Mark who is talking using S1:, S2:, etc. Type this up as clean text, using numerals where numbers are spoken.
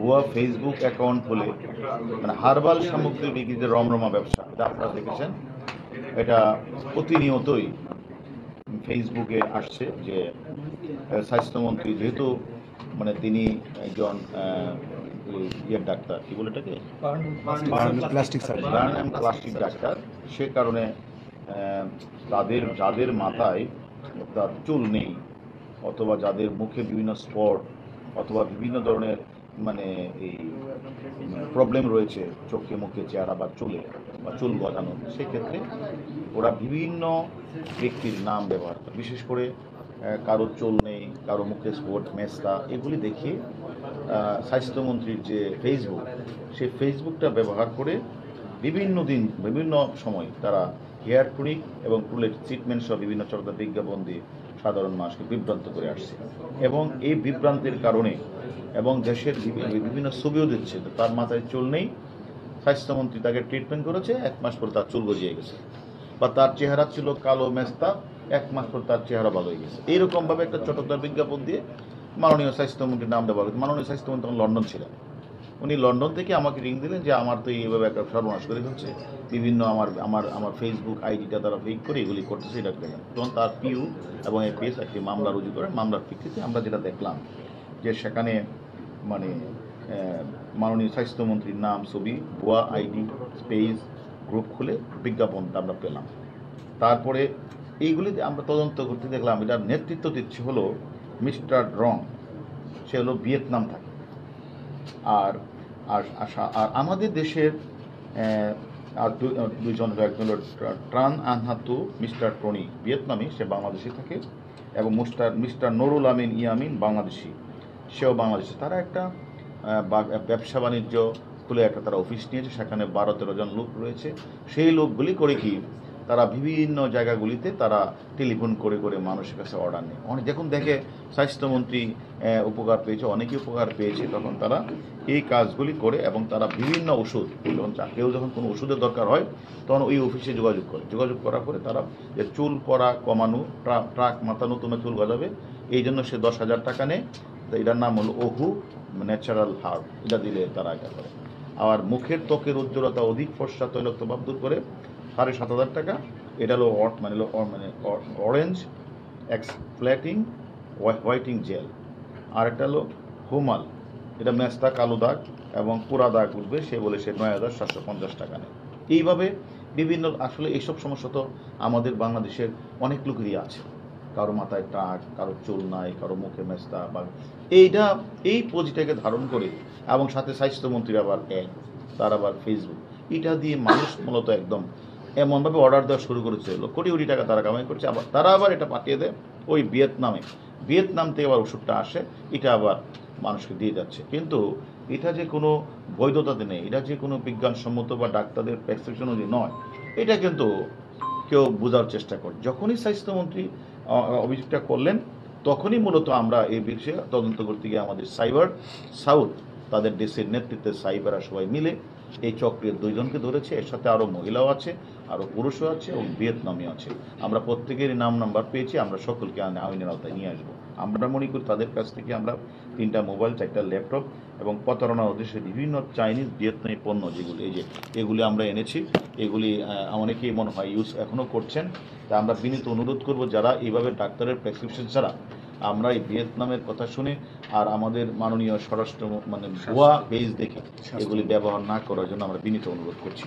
S1: ভুয়া Facebook account হলে মানে হার্বাল সামগ্রী বিক্রিতে রমরমা ব্যবসা, এটা আপনারা দেখেছেন। এটা প্রতিনিয়তই ফেসবুকে আসছে যে স্বাস্থ্যমন্ত্রী যেহেতু মানে তিনি একজন ইয়ের ডাক্তার, কি বলে এটাকে, বার্ন অ্যান্ড প্লাস্টিক ডাক্তার, সে কারণে যাদের মাথায় তার চুল নেই, অথবা যাদের মুখে বিভিন্ন স্পট অথবা বিভিন্ন ধরনের মানে এই প্রবলেম রয়েছে চোখে মুখে চেহারা বা চুলে বা চুল গজানো, সেক্ষেত্রে ওরা বিভিন্ন ব্যক্তির নাম ব্যবহার করে। বিশেষ করে কারো চুল নেই, কারো মুখে স্পট, মেস্তা, এগুলি দেখিয়ে স্বাস্থ্যমন্ত্রীর যে ফেসবুক, সেই ফেসবুকটা ব্যবহার করে বিভিন্ন সময় তারা হেয়ার টনিক এবং টুলেট ট্রিটমেন্ট সহ বিভিন্ন চলতা বিজ্ঞাপন দিয়ে সাধারণ মানুষকে বিভ্রান্ত করে আসছে। এবং এই বিভ্রান্তির কারণে এবং দেশের বিভিন্ন ছবিও দিচ্ছে, তার মাথায় চুল নেই, স্বাস্থ্যমন্ত্রী তাকে ট্রিটমেন্ট করেছে, 1 মাস পর তার চুল গজিয়ে গেছে, বা তার চেহারা ছিল কালো মেস্তা, 1 মাস পর তার চেহারা ভালো হয়ে গেছে। এইরকমভাবে একটা চটকদার বিজ্ঞাপন দিয়ে মাননীয় স্বাস্থ্যমন্ত্রীর নাম দেওয়া হয়েছে। মাননীয় স্বাস্থ্যমন্ত্রী তখন লন্ডন ছিলেন। উনি লন্ডন থেকে আমাকে রিং দিলেন যে আমার তো এইভাবে একটা সর্বনাশ করে হচ্ছে, বিভিন্ন আমার ফেসবুক আইডিটা তারা ফেক করে এগুলি করতেছে, এটা করে। তখন তার পিউ এবং এপিএস একটি মামলা রুজু করে। মামলার ভিত্তিতে আমরা যেটা দেখলাম যে সেখানে মানে মাননীয় স্বাস্থ্যমন্ত্রীর নাম, ছবি, ভুয়া আইডি, স্পেস, গ্রুপ খুলে বিজ্ঞাপনটা আমরা পেলাম। তারপরে এইগুলিতে আমরা তদন্ত করতে দেখলাম এটার নেতৃত্ব দিচ্ছে হলো মিস্টার রং, সে হলো ভিয়েতনাম থাকে। আর আর আর আমাদের দেশের আর দুইজন, একজন হলো ট্রান আনহাতু মিস্টার টনি, ভিয়েতনামি, সে বাংলাদেশে থাকে, এবং মিস্টার নুরুল আমিন ইয়ামিন, বাংলাদেশি, সেও বাংলাদেশে। তারা একটা ব্যবসা বাণিজ্য খুলে একটা তারা অফিস নিয়েছে, সেখানে 12-13 জন লোক রয়েছে। সেই লোকগুলি করে কি, তারা বিভিন্ন জায়গাগুলিতে তারা টেলিফোন করে করে মানুষের কাছে অর্ডার নেয়। অনেক যখন দেখে স্বাস্থ্যমন্ত্রী উপকার পেয়েছে, অনেকেই উপকার পেয়েছে, তখন তারা এই কাজগুলি করে এবং তারা বিভিন্ন ওষুধ, কেউ যখন কোনো ওষুধের দরকার হয় তখন ওই অফিসে যোগাযোগ করার পরে তারা যে চুল পড়া কমানো, ট্রাক মাথা নতুন চুল গজাবে, এই জন্য সে 10,000 টাকা নেয়। তো এটার নাম হলো ওহু ন্যাচারাল হার্ব, এটা দিলে তারা এটা করে। আর মুখের ত্বকের উজ্জ্বলতা অধিক ফর্সা তৈলাক্তভাব দূর করে 7,500 টাকা, এটা হলো অরেঞ্জ এক্সফ্ল্যাটিং হোয়াইটিং জেল। আর একটা হলো হুমাল, এটা মেস্তা, কালো দাগ এবং পোড়া দাগ উঠবে, সে বলে সে 9,750 টাকা নেয়। এইভাবে বিভিন্ন, আসলে এইসব সমস্যা তো আমাদের বাংলাদেশের অনেক লোকেরই আছে, কারো মাথায় টাক, কারো চুল নাই, কারো মুখে মেস্তা, বা এই পুঁজিটাকে ধারণ করে, এবং সাথে স্বাস্থ্যমন্ত্রীর আবার তার আবার ফেসবুক, এটা দিয়ে মানুষ মূলত একদম এমনভাবে অর্ডার দেওয়া শুরু করেছে, কোটি কোটি টাকা তারা কামাই করছে। তারা আবার এটা পাঠিয়ে দেয় ওই ভিয়েতনাম থেকে আবার ওষুধটা আসে, এটা আবার মানুষকে দিয়ে যাচ্ছে। কিন্তু এটা যে কোনো বৈধতাতে নেই, এটা যে কোনো বিজ্ঞানসম্মত বা ডাক্তারদের প্রেসক্রিপশন অনুযায়ী নয়, এটা কিন্তু কেউ বোঝার চেষ্টা করে। যখনই স্বাস্থ্যমন্ত্রী অভিযোগটা করলেন, তখনই মূলত আমরা এই বিষয়ে তদন্ত করতে গিয়ে আমাদের সাইবার সাউথ, তাদের দেশের নেতৃত্বে সাইবাররা সবাই মিলে এই চক্রের 2 জনকে ধরেছে। এর সাথে আরও মহিলাও আছে, আরও পুরুষও আছে এবং ভিয়েতনামিও আছে। আমরা প্রত্যেকেরই নাম্বার পেয়েছি, আমরা সকলকে আইনের আওতায় নিয়ে আসবো। আমরা মনে করি তাদের কাছ থেকে আমরা 3টা মোবাইল, 4টা ল্যাপটপ এবং প্রতারণার উদ্দেশ্যে বিভিন্ন চাইনিজ ভিয়েতনামি পণ্য এগুলি আমরা এনেছি। এগুলি অনেকেই মনে হয় ইউজ এখনও করছেন। তা আমরা বিনীত অনুরোধ করব, যারা এইভাবে ডাক্তারের প্রেসক্রিপশন ছাড়া আমরা এই ভিয়েতনামের কথা শুনে আর আমাদের মাননীয় স্বরাষ্ট্র ভুয়া পেজ দেখে এগুলি ব্যবহার না করার জন্য আমরা বিনীত অনুরোধ করছি।